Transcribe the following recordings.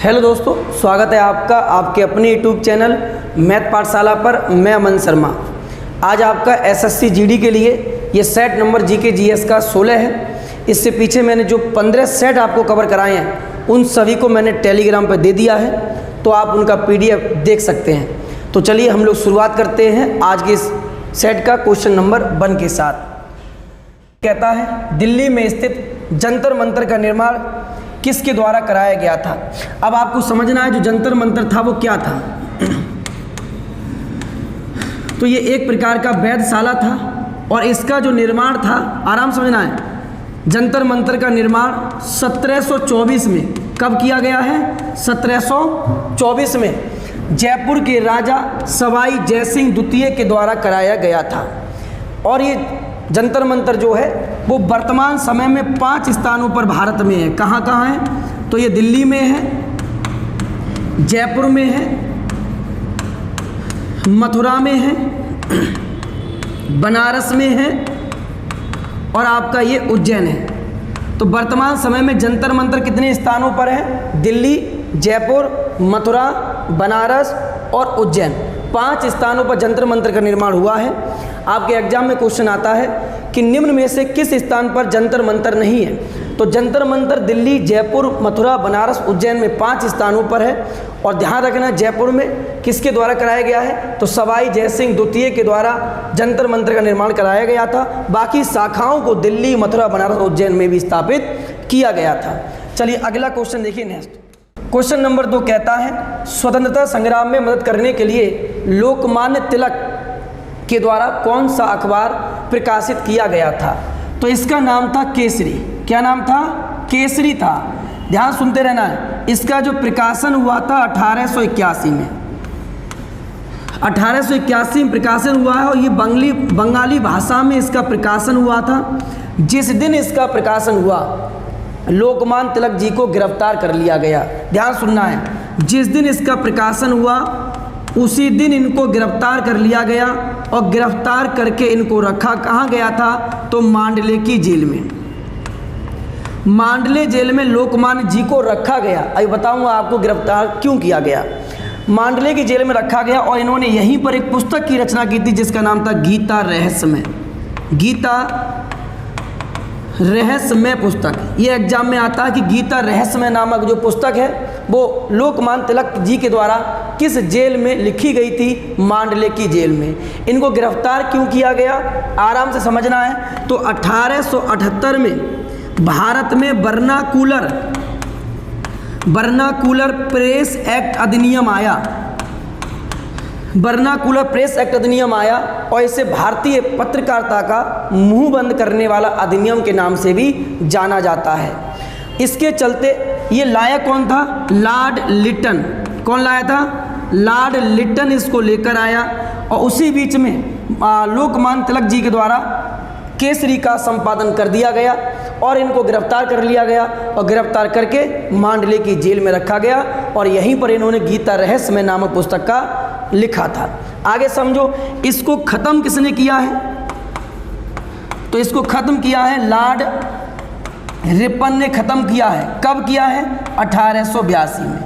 Hello दोस्तों, स्वागत है आपका आपके अपने यूट्यूब चैनल मैथ पाठशाला पर। मैं अमन शर्मा। आज आपका एसएससी जीडी के लिए ये सेट नंबर जीके जीएस का 16 है। इससे पीछे मैंने जो 15 सेट आपको कवर कराए हैं उन सभी को मैंने टेलीग्राम पर दे दिया है, तो आप उनका पीडीएफ देख सकते हैं। तो चलिए हम लोग शुरुआत करते हैं आज के इस सेट का क्वेश्चन नंबर 1 के साथ। कहता है दिल्ली में स्थित जंतर मंतर का निर्माण किसके द्वारा कराया गया था। अब आपको समझना है जो जंतर मंतर था वो क्या था। तो ये एक प्रकार का वैधशाला था और इसका जो निर्माण था, आराम समझना है, जंतर मंतर का निर्माण 1724 में कब किया गया है? 1724 में जयपुर के राजा सवाई जयसिंह द्वितीय के द्वारा कराया गया था। और ये जंतर मंतर जो है वो वर्तमान समय में 5 स्थानों पर भारत में है। कहाँ कहाँ है? तो ये दिल्ली में है, जयपुर में है, मथुरा में है, बनारस में है और आपका ये उज्जैन है। तो वर्तमान समय में जंतर मंतर कितने स्थानों पर है? दिल्ली, जयपुर, मथुरा, बनारस और उज्जैन, 5 स्थानों पर जंतर मंतर का निर्माण हुआ है। आपके एग्जाम में क्वेश्चन आता है कि निम्न में से किस स्थान पर जंतर मंतर नहीं है। तो जंतर मंतर दिल्ली, जयपुर, मथुरा, बनारस, उज्जैन में 5 स्थानों पर है। और ध्यान रखना, जयपुर में किसके द्वारा कराया गया है? तो सवाई जयसिंह द्वितीय के द्वारा जंतर मंतर का निर्माण कराया गया था। बाकी शाखाओं को दिल्ली, मथुरा, बनारस, उज्जैन में भी स्थापित किया गया था। चलिए अगला क्वेश्चन देखिए। नेक्स्ट क्वेश्चन नंबर 2 कहता है स्वतंत्रता संग्राम में मदद करने के लिए लोकमान्य तिलक के द्वारा कौन सा अखबार प्रकाशित किया गया था। तो इसका नाम था केसरी। क्या नाम था? केसरी था। ध्यान सुनते रहना है। इसका जो प्रकाशन हुआ था 1881 में, 1881 में प्रकाशन हुआ है और ये बंगाली भाषा में इसका प्रकाशन हुआ था। जिस दिन इसका प्रकाशन हुआ लोकमान्य तिलक जी को गिरफ्तार कर लिया गया। ध्यान सुनना है, जिस दिन इसका प्रकाशन हुआ उसी दिन इनको गिरफ्तार कर लिया गया और गिरफ्तार करके इनको रखा कहाँ गया था? तो मांडले की जेल में। मांडले जेल में लोकमान्य जी को रखा गया। अभी बताऊंगा आपको गिरफ्तार क्यों किया गया। मांडले की जेल में रखा गया और इन्होंने यहीं पर एक पुस्तक की रचना की थी जिसका नाम था गीता रहस्यमय। गीता रहस्यमय पुस्तक। ये एग्जाम में आता है कि गीता रहस्यमय नामक जो पुस्तक है वो लोकमान्य तिलक जी के द्वारा किस जेल में लिखी गई थी? मांडले की जेल में। इनको गिरफ्तार क्यों किया गया? आराम से समझना है। तो 1878 में भारत में वर्नाकुलर प्रेस एक्ट अधिनियम आया। वर्नाकुलर प्रेस एक्ट अधिनियम आया और इसे भारतीय पत्रकारिता का मुंह बंद करने वाला अधिनियम के नाम से भी जाना जाता है। इसके चलते ये लाया कौन था? लॉर्ड लिटन। कौन लाया था? लॉर्ड लिटन इसको लेकर आया और उसी बीच में लोकमान्य तिलक जी के द्वारा केसरी का संपादन कर दिया गया और इनको गिरफ्तार कर लिया गया और गिरफ्तार करके मांडले की जेल में रखा गया और यहीं पर इन्होंने गीता रहस्यमय नामक पुस्तक का लिखा था। आगे समझो, इसको खत्म किसने किया है? तो इसको खत्म किया है लॉर्ड रिपन ने खत्म किया है। कब किया है? 1882 में।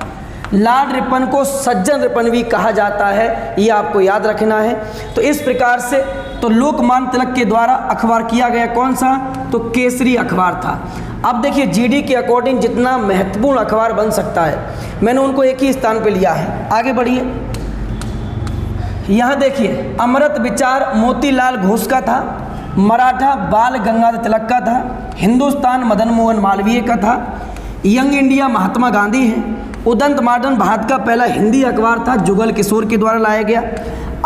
लॉर्ड रिपन को सज्जन रिपन भी कहा जाता है, ये आपको याद रखना है। तो इस प्रकार से तो लोकमान्य तिलक के द्वारा अखबार किया गया कौन सा? तो केसरी अखबार था। अब देखिए जीडी के अकॉर्डिंग जितना महत्वपूर्ण अखबार बन सकता है मैंने उनको एक ही स्थान पे लिया है। आगे बढ़िए। यहाँ देखिए, अमृत विचार मोतीलाल घोष का था, मराठा बाल गंगाधर तिलक का था, हिंदुस्तान मदन मोहन मालवीय का था, यंग इंडिया महात्मा गांधी है, उदंत मॉडर्न भारत का पहला हिंदी अखबार था, जुगल किशोर के द्वारा लाया गया,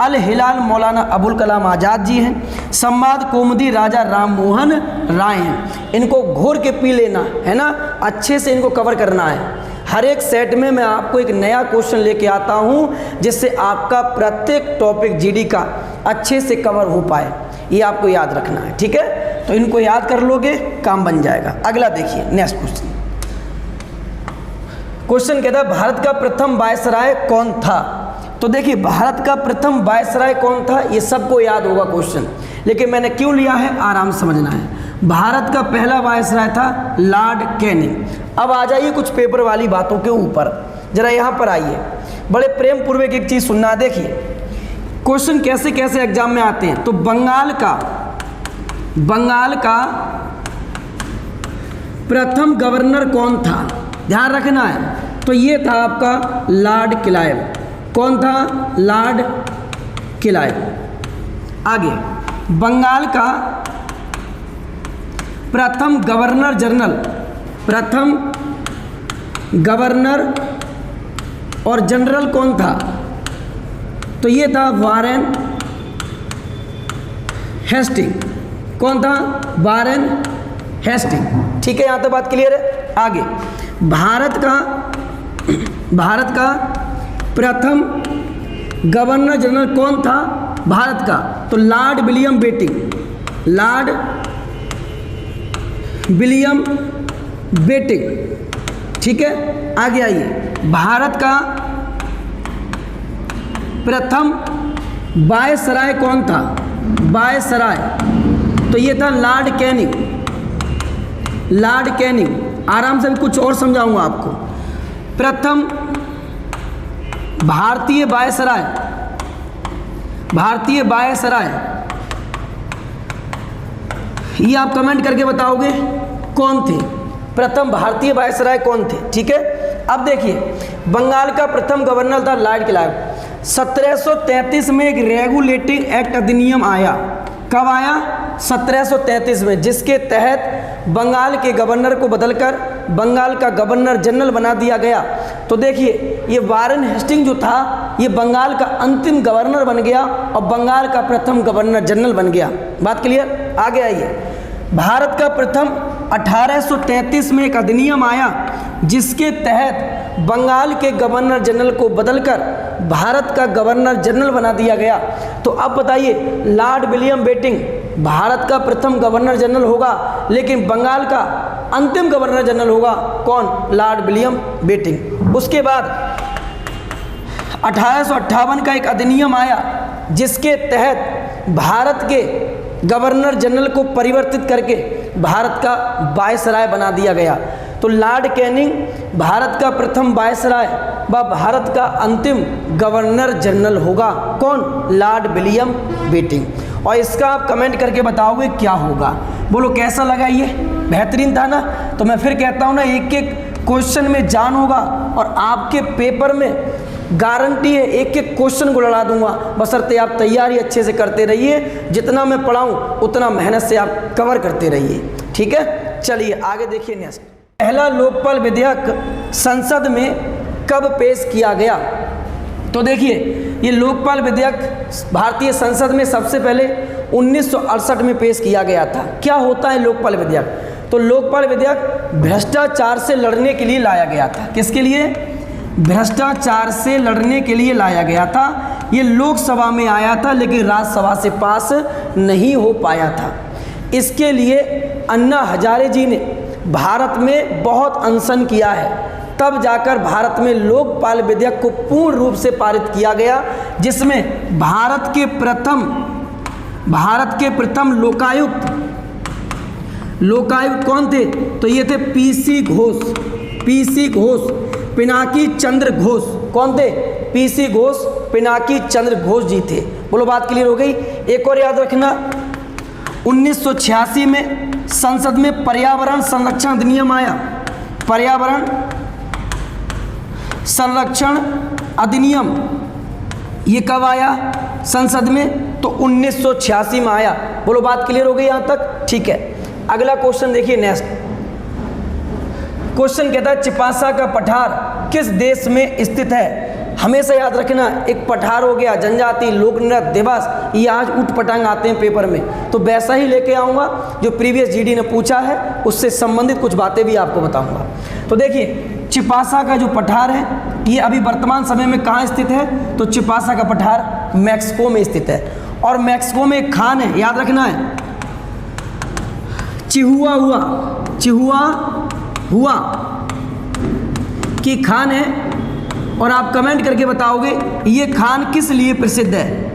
अल हिलाल मौलाना अबुल कलाम आज़ाद जी हैं, संवाद कौमुदी राजा राम मोहन राय हैं। इनको घोर के पी लेना है ना, अच्छे से इनको कवर करना है। हर एक सेट में मैं आपको एक नया क्वेश्चन लेके आता हूं जिससे आपका प्रत्येक टॉपिक जीडी का अच्छे से कवर हो पाए, ये आपको याद रखना है। ठीक है, तो इनको याद कर लोगे काम बन जाएगा। अगला देखिए, नेक्स्ट क्वेश्चन। क्वेश्चन कहता है भारत का प्रथम वायसराय कौन था। तो देखिए, भारत का प्रथम वायसराय कौन था ये सबको याद होगा क्वेश्चन, लेकिन मैंने क्यों लिया है आराम से समझना है। भारत का पहला वायसराय था लॉर्ड कैनिंग। अब आ जाइए कुछ पेपर वाली बातों के ऊपर। जरा यहाँ पर आइए, बड़े प्रेम पूर्वक एक चीज़ सुनना। देखिए क्वेश्चन कैसे कैसे एग्जाम में आते हैं। तो बंगाल का प्रथम गवर्नर कौन था, ध्यान रखना है। तो ये था आपका लॉर्ड क्लाइव। कौन था? Lord Clive. आगे, बंगाल का प्रथम गवर्नर और जनरल कौन था? तो ये था वारेन हेस्टिंग। कौन था? Warren Hasting. ठीक है, यहाँ तो बात क्लियर है। आगे, भारत का प्रथम गवर्नर जनरल कौन था भारत का? तो लॉर्ड विलियम बेटिंग। ठीक है, आगे आइए, भारत का प्रथम वायसराय कौन था? वायसराय, तो ये था लॉर्ड कैनिंग। आराम से कुछ और समझाऊंगा आपको। प्रथम भारतीय वायसराय, ये आप कमेंट करके बताओगे कौन थे? प्रथम भारतीय वायसराय कौन थे? ठीक है, अब देखिए, बंगाल का प्रथम गवर्नर था लॉर्ड क्लाइव। 1733 में एक रेगुलेटिंग एक्ट अधिनियम आया। कब आया? 1733 में, जिसके तहत बंगाल के गवर्नर को बदलकर बंगाल का गवर्नर जनरल बना दिया गया। तो देखिए, ये वारेन हेस्टिंग जो था, ये बंगाल का अंतिम गवर्नर बन गया और बंगाल का प्रथम गवर्नर जनरल बन गया। बात क्लियर? आगे आइए, भारत का प्रथम 1833 में एक अधिनियम आया, जिसके तहत बंगाल के गवर्नर जनरल को बदलकर भारत का गवर्नर जनरल बना दिया गया। तो अब बताइए, लॉर्ड विलियम बेटिंग भारत का प्रथम गवर्नर जनरल होगा, लेकिन बंगाल का अंतिम गवर्नर जनरल होगा कौन? Lord William Bentinck. उसके बाद 1858 का एक अधिनियम आया, जिसके तहत भारत के गवर्नर जनरल को परिवर्तित करके भारत का वायसराय बना दिया गया। तो लॉर्ड कैनिंग भारत का प्रथम वायसराय व भारत का अंतिम गवर्नर जनरल होगा कौन? Lord William Bentinck. और इसका आप कमेंट करके बताओगे क्या होगा। बोलो कैसा लगा, ये बेहतरीन था ना? तो मैं फिर कहता हूँ ना, एक एक क्वेश्चन में जान होगा और आपके पेपर में गारंटी है एक एक क्वेश्चन को लड़ा दूंगा, बशर्ते आप तैयारी अच्छे से करते रहिए। जितना मैं पढ़ाऊँ उतना मेहनत से आप कवर करते रहिए। ठीक है, चलिए आगे देखिए। नेक्स्ट, पहला लोकपाल विधेयक संसद में कब पेश किया गया? तो देखिए, ये लोकपाल विधेयक भारतीय संसद में सबसे पहले 1968 में पेश किया गया था। क्या होता है लोकपाल विधेयक? तो लोकपाल विधेयक भ्रष्टाचार से लड़ने के लिए लाया गया था। किसके लिए? भ्रष्टाचार से लड़ने के लिए लाया गया था। ये लोकसभा में आया था, लेकिन राज्यसभा से पास नहीं हो पाया था। इसके लिए अन्ना हजारे जी ने भारत में बहुत अनशन किया है, तब जाकर भारत में लोकपाल विधेयक को पूर्ण रूप से पारित किया गया, जिसमें भारत के प्रथम लोकायुक्त कौन थे? तो ये थे पीसी घोष, पिनाकी चंद्र घोष। कौन थे? पीसी घोष, पिनाकी चंद्र घोष जी थे। बोलो बात क्लियर हो गई। एक और याद रखना, 1986 में संसद में पर्यावरण संरक्षण अधिनियम आया। पर्यावरण संरक्षण अधिनियम ये कब आया संसद में? तो 1986 में आया। बोलो बात क्लियर हो गई यहाँ तक? ठीक है, अगला क्वेश्चन देखिए। नेक्स्ट क्वेश्चन कहता है, चिपासा का पठार किस देश में स्थित है? हमेशा याद रखना, एक पठार हो गया, जनजाति, लोक नृत्य दिवस, ये आज उठ पटांग आते हैं पेपर में, तो वैसा ही लेके आऊँगा जो प्रीवियस जीडी ने पूछा है, उससे संबंधित कुछ बातें भी आपको बताऊँगा। तो देखिए, चिपासा का जो पठार है ये अभी वर्तमान समय में कहाँ स्थित है? तो चिपासा का पठार मैक्सिको में स्थित है। और मैक्सिको में एक खान है, याद रखना है, चिहुआ की खान है। और आप कमेंट करके बताओगे ये खान किस लिए प्रसिद्ध है?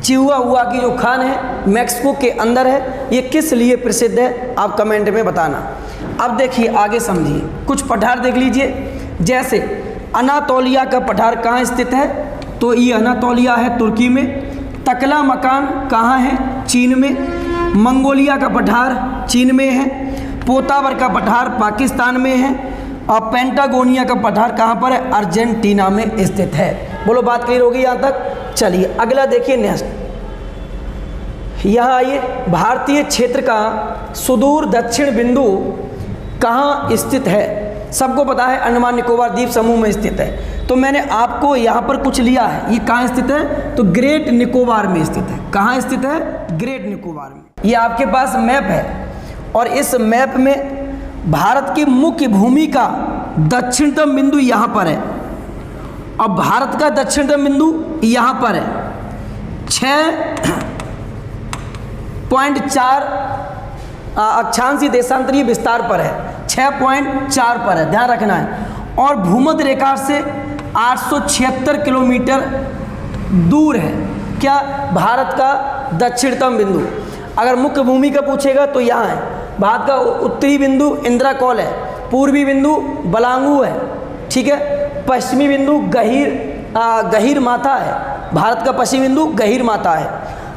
चिहुआ की जो खान है मैक्सिको के अंदर है, ये किस लिए प्रसिद्ध है? आप कमेंट में बताना। अब देखिए आगे समझिए, कुछ पठार देख लीजिए, जैसे अनातोलिया का पठार कहाँ स्थित है? तो ये अनातोलिया है तुर्की में। तकला मकान कहाँ है? चीन में। मंगोलिया का पठार चीन में है। पोतावर का पठार पाकिस्तान में है। और पेंटागोनिया का पठार कहाँ पर है? अर्जेंटीना में स्थित है। बोलो बात क्लियर होगी यहाँ तक? चलिए अगला देखिए नेक्स्ट। यहाँ आइए, भारतीय क्षेत्र का सुदूर दक्षिण बिंदु कहाँ स्थित है? सबको पता है अंडमान निकोबार द्वीप समूह में स्थित है। तो मैंने आपको यहाँ पर कुछ लिया है, ये कहाँ स्थित है? तो ग्रेट निकोबार में स्थित है। कहाँ स्थित है? ग्रेट निकोबार में। ये आपके पास मैप है और इस मैप में भारत की मुख्य भूमि का दक्षिणतम बिंदु यहाँ पर है और भारत का दक्षिणतम बिंदु यहाँ पर है। 6.4 अक्षांशीय देशांतरीय विस्तार पर है, 6.4 पर है, ध्यान रखना है। और भूमध्य रेखा से 876 किलोमीटर दूर है क्या? भारत का दक्षिणतम बिंदु। अगर मुख्य भूमि का पूछेगा तो यहाँ है। भारत का उत्तरी बिंदु इंदिरा कौल है, पूर्वी बिंदु बलांगू है, ठीक है। पश्चिमी बिंदु गहीर माथा है। भारत का पश्चिमी बिंदु गहीर माथा है।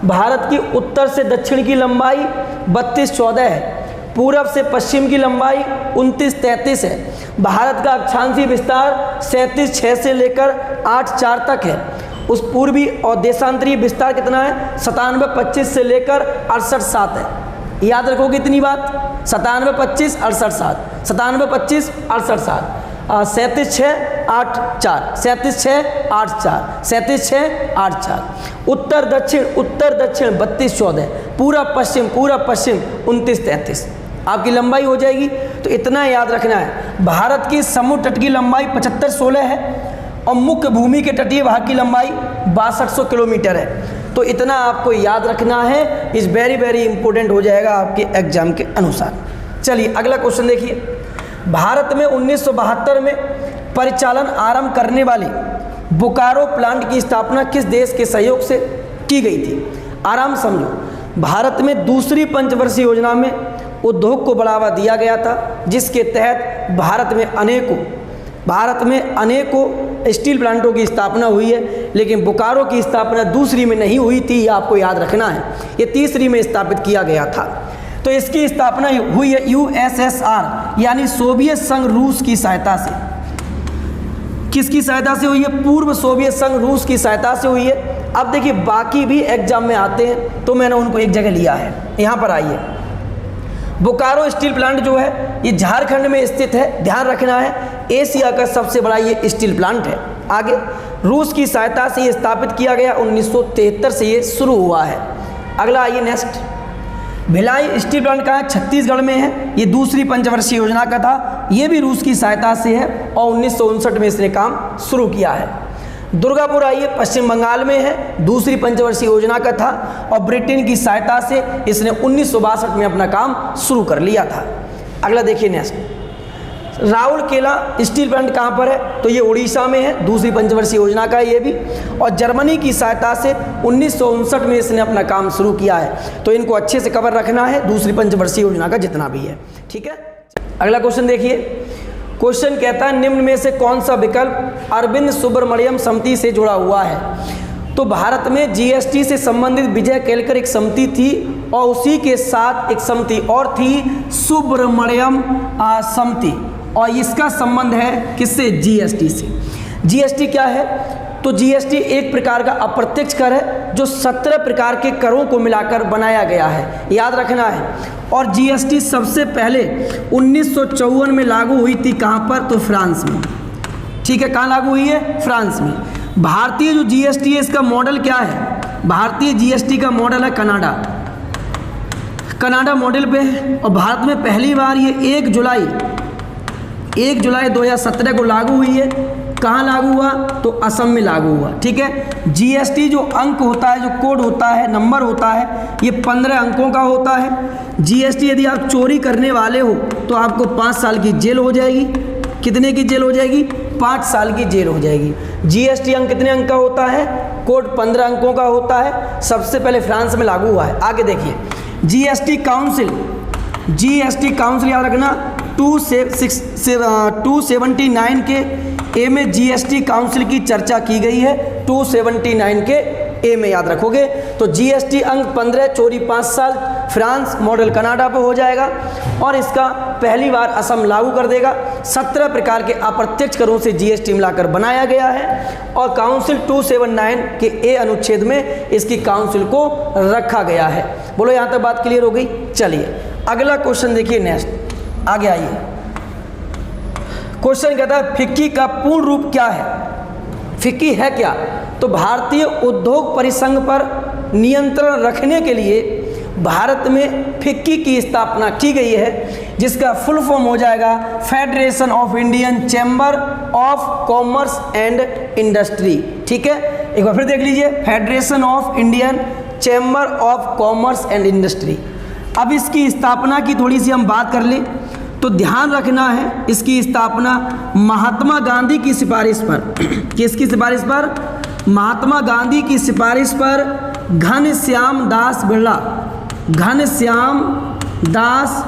भारत की उत्तर से दक्षिण की लंबाई 32-14 है। पूरब से पश्चिम की लंबाई 29-33 है। भारत का अक्षांशीय विस्तार 37.6 से लेकर 8.4 तक है। उस पूर्वी और देशांतरीय विस्तार कितना है? 97.25 से लेकर 68.7 है। याद रखोगे इतनी बात, 97.25 68.7, 97.25 68.7, 37.6 8.4, 37.6 8.4, 37.6 8.4। उत्तर दक्षिण 32-14, पूरा पश्चिम 29-33 आपकी लंबाई हो जाएगी। तो इतना याद रखना है। भारत की समुद्र तट की लंबाई 75-16 है और मुख्य भूमि के तटीय भाग की लंबाई 6200 किलोमीटर है। तो इतना आपको याद रखना है, इस वेरी इंपॉर्टेंट हो जाएगा आपके एग्जाम के अनुसार। चलिए अगला क्वेश्चन देखिए। भारत में 1972 में परिचालन आरंभ करने वाली बोकारो प्लांट की स्थापना किस देश के सहयोग से की गई थी? आराम समझो। भारत में दूसरी पंचवर्षीय योजना में उद्योग को बढ़ावा दिया गया था, जिसके तहत भारत में अनेकों स्टील प्लांटों की स्थापना हुई है। लेकिन बोकारो की स्थापना दूसरी में नहीं हुई थी, ये आपको याद रखना है। ये तीसरी में स्थापित किया गया था। तो इसकी स्थापना हुई है यूएसएसआर यानी सोवियत संघ रूस की सहायता से। किसकी सहायता से हुई है? पूर्व सोवियत संघ रूस की सहायता से हुई है। अब देखिए बाकी भी एग्जाम में आते हैं तो मैंने उनको एक जगह लिया है। यहाँ पर आइए, बोकारो स्टील प्लांट जो है ये झारखंड में स्थित है, ध्यान रखना है। एशिया का सबसे बड़ा ये स्टील प्लांट है। आगे रूस की सहायता से ये स्थापित किया गया, 1973 से ये शुरू हुआ है। अगला आइए नेक्स्ट। भिलाई स्टील प्लांट कहाँ है? छत्तीसगढ़ में है। ये दूसरी पंचवर्षीय योजना का था, ये भी रूस की सहायता से है और 1959 में इसने काम शुरू किया है। दुर्गापुर आइए, पश्चिम बंगाल में है, दूसरी पंचवर्षीय योजना का था और ब्रिटेन की सहायता से इसने 1962 में अपना काम शुरू कर लिया था। अगला देखिए नेक्स्ट। राउरकेला स्टील प्लांट कहाँ पर है? तो ये उड़ीसा में है, दूसरी पंचवर्षीय योजना का है ये भी, और जर्मनी की सहायता से 1959 में इसने अपना काम शुरू किया है। तो इनको अच्छे से कवर रखना है, दूसरी पंचवर्षीय योजना का जितना भी है, ठीक है। अगला क्वेश्चन देखिए। क्वेश्चन कहता है निम्न में से कौन सा विकल्प अरविंद सुब्रमण्यम समिति से जुड़ा हुआ है? तो भारत में जीएसटी से संबंधित विजय केलकर एक समिति थी और उसी के साथ एक समिति और थी, सुब्रमण्यम समिति, और इसका संबंध है किससे? जीएसटी से। जीएसटी क्या है? तो जीएसटी एक प्रकार का अप्रत्यक्ष कर है जो 17 प्रकार के करों को मिलाकर बनाया गया है, याद रखना है। और जीएसटी सबसे पहले 1954 में लागू हुई थी, कहाँ पर? तो फ्रांस में, ठीक है। कहाँ लागू हुई है? फ्रांस में। भारतीय जो जीएसटी है इसका मॉडल क्या है? भारतीय जीएसटी का मॉडल है कनाडा मॉडल पे है। और भारत में पहली बार ये 1 जुलाई 2017 को लागू हुई है। कहाँ लागू हुआ? तो असम में लागू हुआ, ठीक है। जीएसटी जो अंक होता है, जो कोड होता है, नंबर होता है, ये 15 अंकों का होता है। जीएसटी यदि आप चोरी करने वाले हो तो आपको 5 साल की जेल हो जाएगी। कितने की जेल हो जाएगी? 5 साल की जेल हो जाएगी। जीएसटी अंक कितने अंक का होता है? कोड 15 अंकों का होता है। सबसे पहले फ्रांस में लागू हुआ है। आगे देखिए, जीएसटी काउंसिल याद रखना 279 के ए में जीएसटी काउंसिल की चर्चा की गई है 279 के ए में, याद रखोगे। तो जीएसटी अंक 15 चोरी 5 साल, फ्रांस मॉडल कनाडा पे हो जाएगा और इसका पहली बार असम लागू कर देगा। 17 प्रकार के अप्रत्यक्ष करों से जीएसटी मिलाकर बनाया गया है और काउंसिल 279 के ए अनुच्छेद में इसकी काउंसिल को रखा गया है। बोलो यहाँ तक बात क्लियर हो गई। चलिए अगला क्वेश्चन देखिए, नेक्स्ट आगे आइए। क्वेश्चन कहता है फिक्की का पूर्ण रूप क्या है। फिक्की है क्या? तो भारतीय उद्योग परिसंघ पर नियंत्रण रखने के लिए भारत में फिक्की की स्थापना की गई है, जिसका फुल फॉर्म हो जाएगा federation of Indian chamber of commerce and industry. ठीक है, एक बार फिर देख लीजिए, federation of Indian chamber of commerce and industry. अब इसकी स्थापना की थोड़ी सी हम बात कर लें तो ध्यान रखना है, इसकी स्थापना महात्मा गांधी की सिफारिश पर, किसकी सिफारिश पर? महात्मा गांधी की सिफारिश पर घनश्याम दास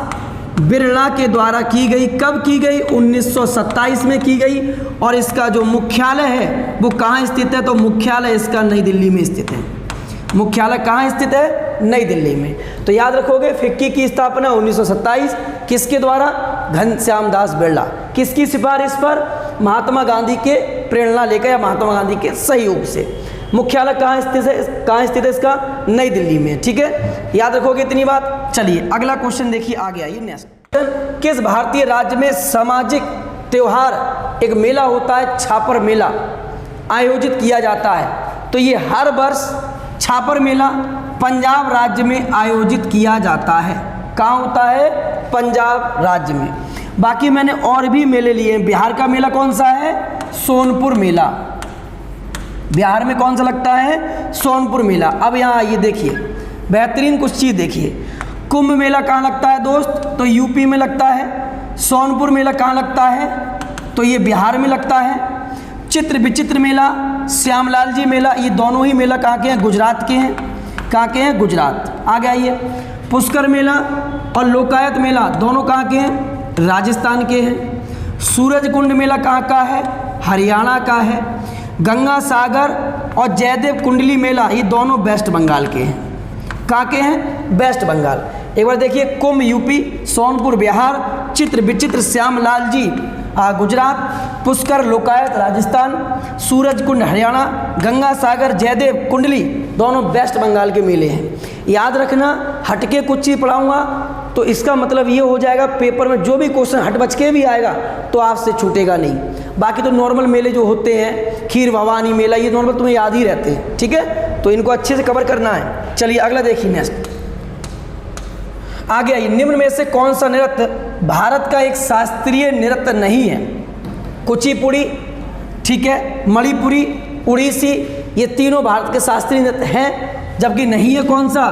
बिरला के द्वारा की गई। कब की गई? 1927 में की गई। और इसका जो मुख्यालय है वो कहाँ स्थित है? तो मुख्यालय इसका नई दिल्ली में स्थित है। मुख्यालय कहाँ स्थित है? नई दिल्ली में। तो याद रखोगे फिक्की की स्थापना 1927, किसके द्वारा? घनश्याम दास बिरला। किसकी सिफारिश पर? महात्मा गांधी के प्रेरणा लेकर या महात्मा गांधी के सहयोग से। मुख्यालय कहाँ स्थित है? कहाँ स्थित है इसका? नई दिल्ली में। ठीक है, याद रखोगे इतनी बात। चलिए अगला क्वेश्चन देखिए, आगे आइए नेक्स्ट। किस भारतीय राज्य में सामाजिक त्योहार एक मेला होता है, छापर मेला आयोजित किया जाता है? तो ये हर वर्ष छापर मेला पंजाब राज्य में आयोजित किया जाता है। कहाँ होता है? पंजाब राज्य में। बाकी मैंने और भी मेले लिए हैं। बिहार का मेला कौन सा है? सोनपुर मेला। बिहार में कौन सा लगता है? सोनपुर मेला। अब यहाँ आइए, देखिए बेहतरीन कुछ चीज़ देखिए। कुंभ मेला कहाँ लगता है दोस्त? तो यूपी में लगता है। सोनपुर मेला कहाँ लगता है? तो ये बिहार में लगता है। चित्र विचित्र मेला, श्यामलाल जी मेला, ये दोनों ही मेला कहाँ के हैं? गुजरात के हैं। कहाँ के हैं? गुजरात। आगे आइए, पुष्कर मेला और लोकायत मेला दोनों कहाँ के हैं? राजस्थान के हैं। सूरज कुंड मेला कहाँ का है? हरियाणा का है। गंगा सागर और जयदेव कुंडली मेला ये दोनों वेस्ट बंगाल के हैं। कहाँ के हैं? वेस्ट बंगाल। एक बार देखिए, कुंभ यूपी, सोनपुर बिहार, चित्र विचित्र श्यामलाल जी गुजरात, पुष्कर लोकायत राजस्थान, सूरज कुंड हरियाणा, गंगा सागर जयदेव कुंडली दोनों वेस्ट बंगाल के मेले हैं। याद रखना, हटके कुछ चीज़ पढ़ाऊँगा तो इसका मतलब ये हो जाएगा पेपर में जो भी क्वेश्चन हट बच के भी आएगा तो आपसे छूटेगा नहीं। बाकी तो नॉर्मल मेले जो होते हैं, खीर भवानी मेला, ये नॉर्मल तुम्हें याद ही रहते हैं। ठीक है, तो इनको अच्छे से कवर करना है। चलिए अगला देखिए, नेक्स्ट आगे आइए। निम्न में से कौन सा नृत्य भारत का एक शास्त्रीय नृत्य नहीं है? कुचिपुड़ी, ठीक है, मणिपुरी, उड़ीसी, ये तीनों भारत के शास्त्रीय नृत्य हैं। जबकि नहीं है कौन सा?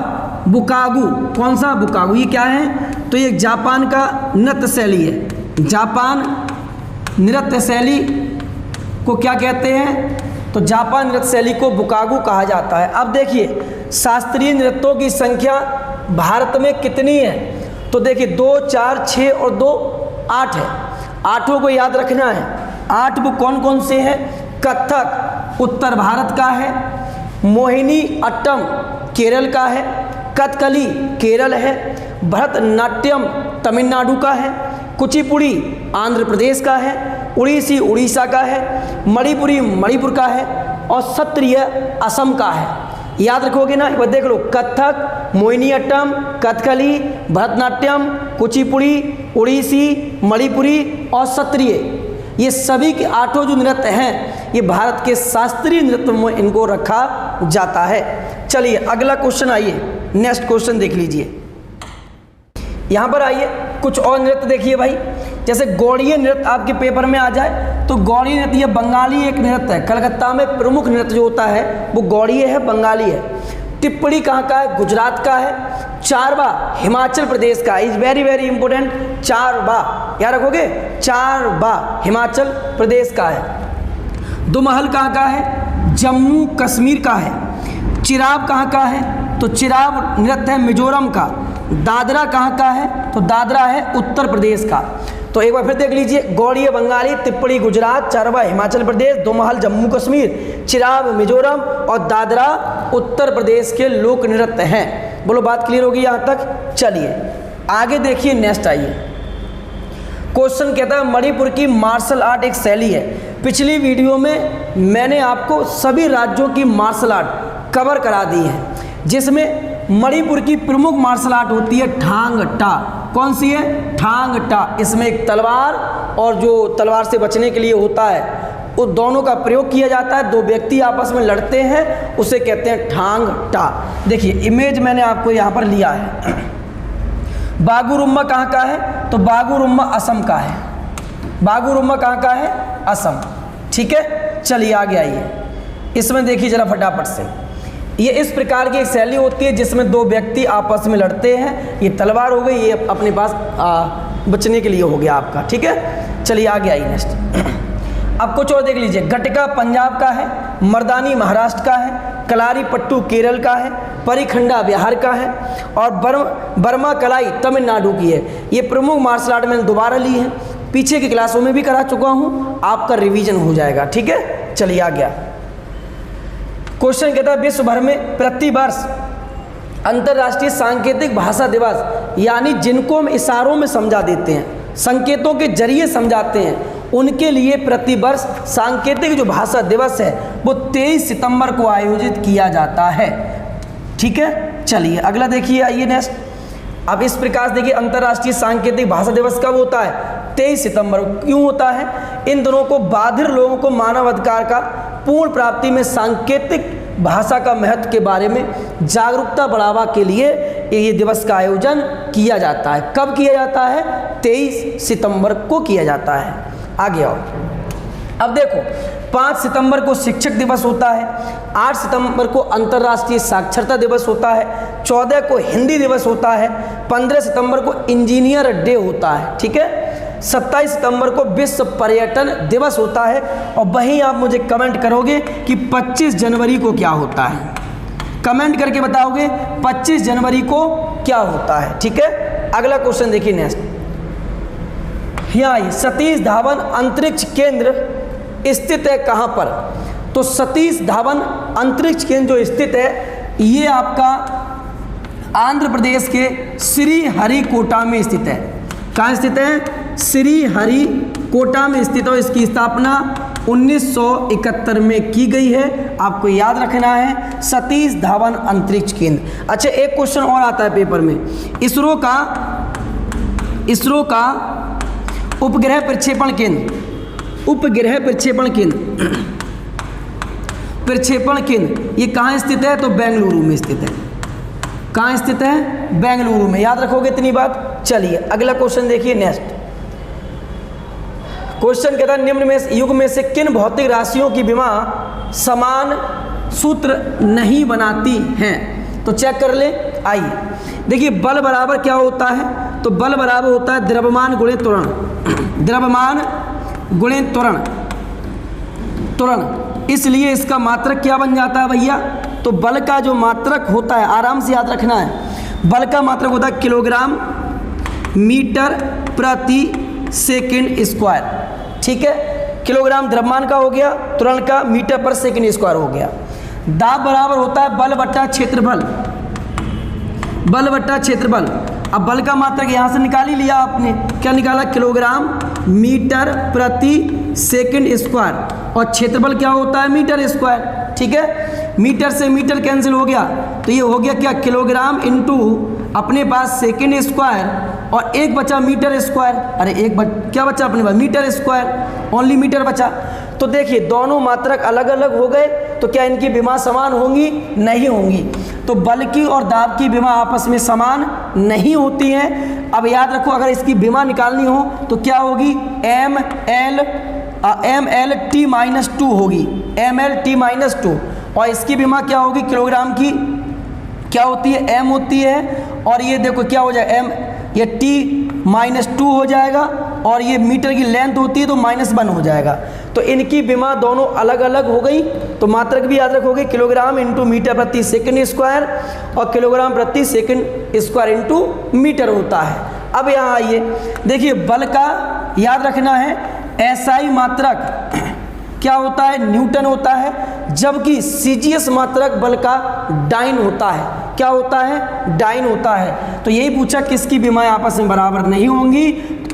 बुकागू। कौन सा? बुकागू। ये क्या है? तो ये जापान का नृत्य शैली है। जापान नृत्य शैली को क्या कहते हैं? तो जापान नृत्य शैली को बुकागू कहा जाता है। अब देखिए शास्त्रीय नृत्यों की संख्या भारत में कितनी है? तो देखिए 2, 4, 6 और 2 8 है। आठों को याद रखना है। 8 वो कौन कौन से हैं? कथक उत्तर भारत का है, मोहिनी अट्टम केरल का है, कथकली केरल है, भरतनाट्यम तमिलनाडु का है, कुचिपुड़ी आंध्र प्रदेश का है, उड़ीसी उड़ीसा का है, मणिपुरी मणिपुर का है और सत्रिय असम का है। याद रखोगे ना? एक बार देख लो, कथक, मोहिनीअट्टम, कथकली, भरतनाट्यम, कुचिपुड़ी, उड़ीसी, मणिपुरी और सत्रिय, ये सभी के 8 जो नृत्य हैं ये भारत के शास्त्रीय नृत्य में इनको रखा जाता है। चलिए अगला क्वेश्चन आइए, नेक्स्ट क्वेश्चन देख लीजिए। यहाँ पर आइए, कुछ और नृत्य देखिए भाई। जैसे गौड़ीय नृत्य आपके पेपर में आ जाए तो गौड़ीय नृत्य ये बंगाली एक नृत्य है। कलकत्ता में प्रमुख नृत्य जो होता है वो गौड़ीय है, बंगाली है। टिप्पणी कहाँ का है? गुजरात का है। चारबा हिमाचल प्रदेश का, इज वेरी वेरी इंपॉर्टेंट। चारबा याद रखोगे, चारबा हिमाचल प्रदेश का है। दुमहल कहाँ का है? जम्मू कश्मीर का है। चिराब कहाँ का है? तो चिराब नृत्य है मिजोरम का। दादरा कहाँ का है? तो दादरा है उत्तर प्रदेश का। तो एक बार फिर देख लीजिए, गौड़िया बंगाली, तिप्पड़ी गुजरात, चरवा हिमाचल प्रदेश, दोमहल जम्मू कश्मीर, चिराग मिजोरम और दादरा उत्तर प्रदेश के लोक नृत्य हैं। बोलो बात क्लियर होगी यहाँ तक। चलिए आगे देखिए, नेक्स्ट आइए। क्वेश्चन कहता है मणिपुर की मार्शल आर्ट एक शैली है। पिछली वीडियो में मैंने आपको सभी राज्यों की मार्शल आर्ट कवर करा दी है, जिसमें मणिपुर की प्रमुख मार्शल आर्ट होती है ठांग टा। कौन सी है? ठांग टा। इसमें एक तलवार और जो तलवार से बचने के लिए होता है, उस दोनों का प्रयोग किया जाता है। दो व्यक्ति आपस में लड़ते हैं, उसे कहते हैं ठांग टा। देखिए इमेज मैंने आपको यहाँ पर लिया है। बागुरुम्बा कहाँ का है? तो बागुरुम्बा असम का है। बागुरुम्बा कहाँ का है? असम। ठीक है, चलिए आगे आइए। इसमें देखिए जरा फटाफट से, ये इस प्रकार की एक शैली होती है जिसमें दो व्यक्ति आपस में लड़ते हैं। ये तलवार हो गई, ये अपने पास बचने के लिए हो गया आपका। ठीक है, चलिए आगे आइए नेक्स्ट। अब कुछ और देख लीजिए। गटका पंजाब का है, मर्दानी महाराष्ट्र का है, कलारी पट्टू केरल का है, परिखंडा बिहार का है और बर्मा कलाई तमिलनाडु की है। ये प्रमुख मार्शल आर्ट मैंने दोबारा ली है, पीछे की क्लासों में भी करा चुका हूँ, आपका रिवीजन हो जाएगा। ठीक है, चलिए आ गया। क्वेश्चन कहता है विश्व भर में प्रतिवर्ष अंतर्राष्ट्रीय सांकेतिक भाषा दिवस, यानी जिनको हम इशारों में समझा देते हैं, संकेतों के जरिए समझाते हैं, उनके लिए प्रतिवर्ष सांकेतिक जो भाषा दिवस है वो 23 सितंबर को आयोजित किया जाता है। ठीक है, चलिए अगला देखिए, आइए नेक्स्ट। अब इस प्रकार से देखिए, अंतर्राष्ट्रीय सांकेतिक भाषा दिवस कब होता है? 23 सितंबर को। क्यों होता है? इन दिनों को बाधिर लोगों को मानव अधिकार का पूर्ण प्राप्ति में सांकेतिक भाषा का महत्व के बारे में जागरूकता बढ़ावा के लिए ये दिवस का आयोजन किया जाता है। कब किया जाता है? 23 सितंबर को किया जाता है। आगे आओ। अब देखो, 5 सितंबर को शिक्षक दिवस होता है, 8 सितंबर को अंतर्राष्ट्रीय साक्षरता दिवस होता है, 14 को हिंदी दिवस होता है, 15 सितंबर को इंजीनियर डे होता है। ठीक है, 27 सितंबर को विश्व पर्यटन दिवस होता है। और वहीं आप मुझे कमेंट करोगे कि 25 जनवरी को क्या होता है। कमेंट करके बताओगे 25 जनवरी को क्या होता है। ठीक है, अगला क्वेश्चन देखिए नेक्स्ट। यहाँ सतीश धावन अंतरिक्ष केंद्र स्थित है कहाँ पर? तो सतीश धावन अंतरिक्ष केंद्र जो स्थित है, ये आपका आंध्र प्रदेश के श्रीहरिकोटा में स्थित है। कहाँ स्थित है? श्रीहरिकोटा में स्थित है। इसकी स्थापना 1971 में की गई है। आपको याद रखना है सतीश धावन अंतरिक्ष केंद्र। अच्छा, एक क्वेश्चन और आता है पेपर में। इसरो का उपग्रह प्रक्षेपण केंद्र, उपग्रह प्रक्षेपण केंद्र ये कहाँ स्थित है? तो बेंगलुरु में स्थित है। कहाँ स्थित है? बेंगलुरु में। याद रखोगे इतनी बात। चलिए अगला क्वेश्चन देखिए नेक्स्ट। क्वेश्चन कहता है निम्न में युग में से किन भौतिक राशियों की विमा समान सूत्र नहीं बनाती हैं? तो चेक कर ले। आइए देखिए, बल बराबर क्या होता है? तो बल बराबर होता है द्रव्यमान गुणे त्वरण। द्रव्यमान गुणे त्वरण। इसलिए इसका मात्रक क्या बन जाता है भैया? तो बल का जो मात्रक होता है, आराम से याद रखना है, बल का मात्रक होता है किलोग्राम मीटर प्रति सेकंड स्क्वायर। ठीक है, किलोग्राम द्रव्यमान का हो गया, त्वरण का मीटर पर सेकंड स्क्वायर हो गया। दाब बराबर होता है बल बट्टा क्षेत्रफल। बल बट्टा क्षेत्रफल। अब बल का मात्रक यहाँ से निकाल ही लिया आपने। क्या निकाला? किलोग्राम मीटर प्रति सेकंड स्क्वायर। और क्षेत्रफल क्या होता है? Metre square. ठीक है, मीटर से मीटर कैंसिल हो गया, तो ये हो गया क्या? किलोग्राम इंटू अपने पास सेकंड स्क्वायर और एक बचा मीटर स्क्वायर। अरे क्या बचा अपने पास? मीटर स्क्वायर, ओनली मीटर बचा। तो देखिए दोनों मात्रक अलग अलग हो गए, तो क्या इनकी विमा समान होंगी? नहीं होंगी। तो बल की और दाब की विमा आपस में समान नहीं होती हैं। अब याद रखो, अगर इसकी विमा निकालनी हो तो क्या होगी? एम एल टी माइनस 2 होगी। M L T minus 2। और इसकी विमा क्या होगी? किलोग्राम की क्या होती है? एम होती है। और ये देखो क्या हो जाएगा? एम, ये टी माइनस 2 हो जाएगा। और ये मीटर की लेंथ होती है तो -1 हो जाएगा। तो इनकी विमा दोनों अलग अलग हो गई। तो मात्रक भी याद रखोगे, किलोग्राम इंटू मीटर प्रति सेकंड स्क्वायर और किलोग्राम प्रति सेकंड स्क्वायर इंटू मीटर होता है। अब यहाँ आइए देखिए, बल का याद रखना है एसआई मात्रक क्या होता है, न्यूटन होता है, जबकि सीजीएस मात्रक बल का डाइन होता है। क्या होता है, डाइन होता है। तो यही पूछा किसकी विमाएं आपस में बराबर नहीं होंगी,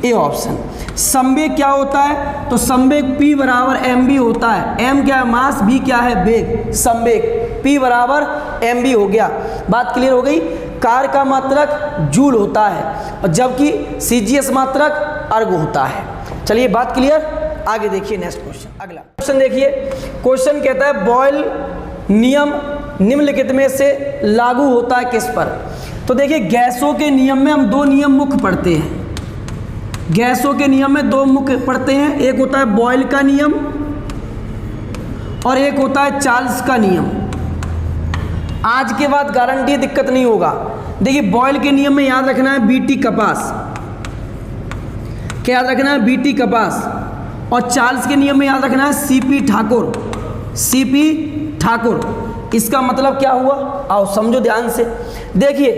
ए ऑप्शन। संवेग क्या होता है, तो संवेग P बराबर mv होता है। m क्या है, मास, v क्या है, वेग। संवेग P बराबर mv हो गया। बात क्लियर हो गई। कार का मात्रक जूल होता है और जबकि सीजीएस मात्रक अर्ग होता है। चलिए बात क्लियर। आगे देखिए नेक्स्ट क्वेश्चन। अगला क्वेश्चन देखिए, क्वेश्चन कहता है बॉयल नियम निम्नलिखित में से लागू होता है किस पर। तो देखिए गैसों के नियम में हम दो नियम मुख्य पढ़ते हैं। गैसों के नियम में दो मुख्य पढ़ते हैं, एक होता है बॉयल का नियम और एक होता है चार्ल्स का नियम। आज के बाद गारंटी दिक्कत नहीं होगा। देखिए बॉयल के नियम में याद रखना है बीटी कपास, क्या याद रखना है, बीटी कपास। और चार्ल्स के नियम में याद रखना है सीपी ठाकुर, सीपी ठाकुर। इसका मतलब क्या हुआ, आओ समझो ध्यान से। देखिए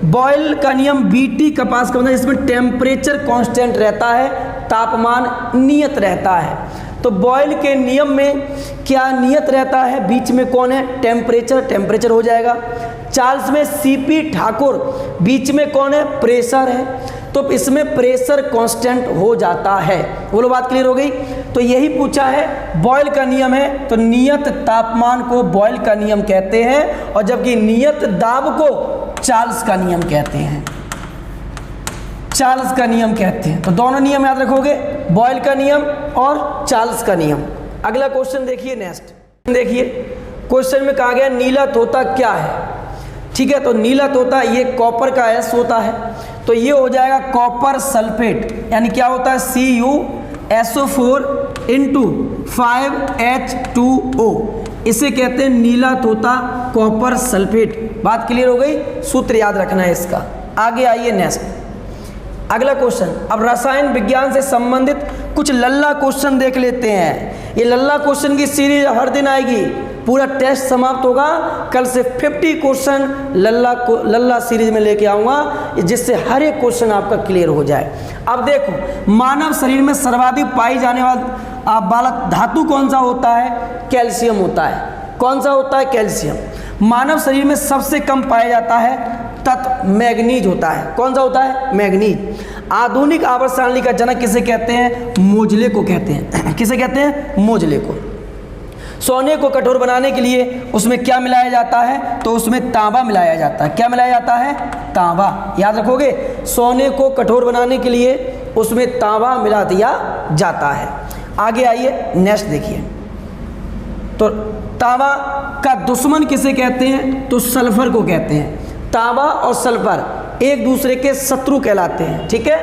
बॉयल का नियम बीटी कपास का मतलब इसमें टेम्परेचर कांस्टेंट रहता है, तापमान नियत रहता है। तो बॉयल के नियम में क्या नियत रहता है, बीच में कौन है, टेम्परेचर, टेम्परेचर हो जाएगा। चार्ल्स में सीपी ठाकुर, बीच में कौन है, प्रेशर है, तो इसमें प्रेशर कांस्टेंट हो जाता है। बोलो बात क्लियर हो गई। तो यही पूछा है, बॉयल का नियम है तो नियत तापमान को बॉयल का नियम कहते हैं और जबकि नियत दाब को चार्ल्स का नियम कहते हैं, चार्ल्स का नियम कहते हैं। तो दोनों नियम याद रखोगे, बॉयल का नियम और चार्ल्स का नियम। अगला क्वेश्चन देखिए नेक्स्ट। देखिए क्वेश्चन में कहा गया नीला तोता क्या है, ठीक है। तो नीला तोता ये कॉपर का एस होता है, तो ये हो जाएगा कॉपर सल्फेट, यानी क्या होता है CuSO4 इंटू 5H2O। इसे कहते हैं नीला तोता कॉपर सल्फेट। बात क्लियर हो गई, सूत्र याद रखना है इसका। आगे आइए नेक्स्ट अगला क्वेश्चन। अब रसायन विज्ञान से संबंधित कुछ लल्ला क्वेश्चन देख लेते हैं। ये लल्ला क्वेश्चन की सीरीज हर दिन आएगी, पूरा टेस्ट समाप्त होगा, कल से 50 क्वेश्चन लल्ला सीरीज में लेके आऊँगा, जिससे हर एक क्वेश्चन आपका क्लियर हो जाए। अब देखो मानव शरीर में सर्वाधिक पाई जाने वाला धातु कौन सा होता है, कैल्शियम होता है। कौन सा होता है, कैल्शियम। मानव शरीर में सबसे कम पाया जाता है तत्व मैग्नीज होता है। कौन सा होता है, मैग्नीज। आधुनिक आवर्त सारणी का जनक किसे कहते हैं, मोजले को कहते हैं। किसे कहते हैं, मोजले को। सोने को कठोर बनाने के लिए उसमें क्या मिलाया जाता है, तो उसमें तांबा मिलाया जाता है। क्या मिलाया जाता है, तांबा। याद रखोगे, सोने को कठोर बनाने के लिए उसमें तांबा मिला दिया जाता है। आगे आइए नेक्स्ट देखिए। तो तांबा का दुश्मन किसे कहते हैं, तो सल्फर को कहते हैं। तांबा और सल्फर एक दूसरे के शत्रु कहलाते हैं, ठीक है।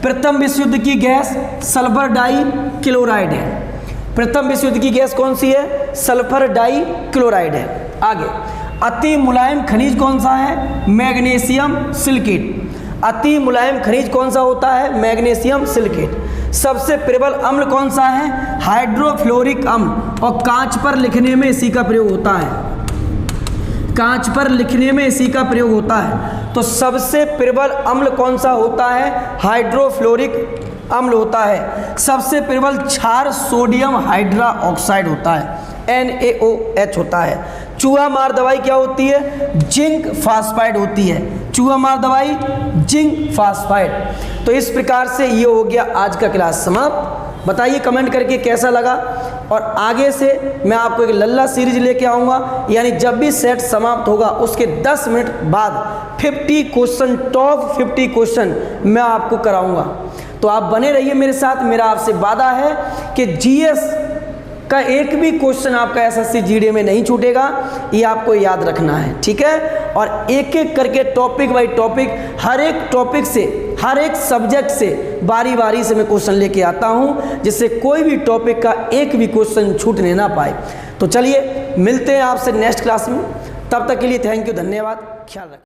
प्रथम विश्व युद्ध की गैस सल्फर डाई क्लोराइड है। प्रथम विश्व युद्ध की गैस कौन सी है, सल्फर डाई क्लोराइड है। आगे अति मुलायम खनिज कौन सा है, मैग्नीशियम सिलिकेट। अति मुलायम खनिज कौन सा होता है, मैग्नीशियम सिलिकेट। सबसे प्रबल अम्ल कौन सा है, हाइड्रोफ्लोरिक अम्ल। और कांच पर लिखने में इसी का प्रयोग होता है, कांच पर लिखने में इसी का प्रयोग होता है। तो सबसे प्रबल अम्ल कौन सा होता है, हाइड्रोफ्लोरिक अम्ल होता है। सबसे प्रबल क्षार सोडियम हाइड्रा ऑक्साइड होता है, NaOH होता है। चूहा मार दवाई क्या होती है, जिंक फास्फाइड होती है। चूहा मार दवाई जिंक फास्फाइड। तो इस प्रकार से ये हो गया आज का क्लास समाप्त। बताइए कमेंट करके कैसा लगा। और आगे से मैं आपको एक लल्ला सीरीज लेके आऊँगा, यानी जब भी सेट समाप्त होगा उसके 10 मिनट बाद 50 क्वेश्चन, टॉप 50 क्वेश्चन मैं आपको कराऊँगा। तो आप बने रहिए मेरे साथ। मेरा आपसे वादा है कि जीएस का एक भी क्वेश्चन आपका एसएससी जीडी में नहीं छूटेगा, ये आपको याद रखना है, ठीक है। और एक एक करके टॉपिक बाई टॉपिक, हर एक टॉपिक से, हर एक सब्जेक्ट से बारी बारी से मैं क्वेश्चन लेके आता हूँ, जिससे कोई भी टॉपिक का एक भी क्वेश्चन छूटने ना पाए। तो चलिए मिलते हैं आपसे नेक्स्ट क्लास में। तब तक के लिए थैंक यू, धन्यवाद, ख्याल रखें।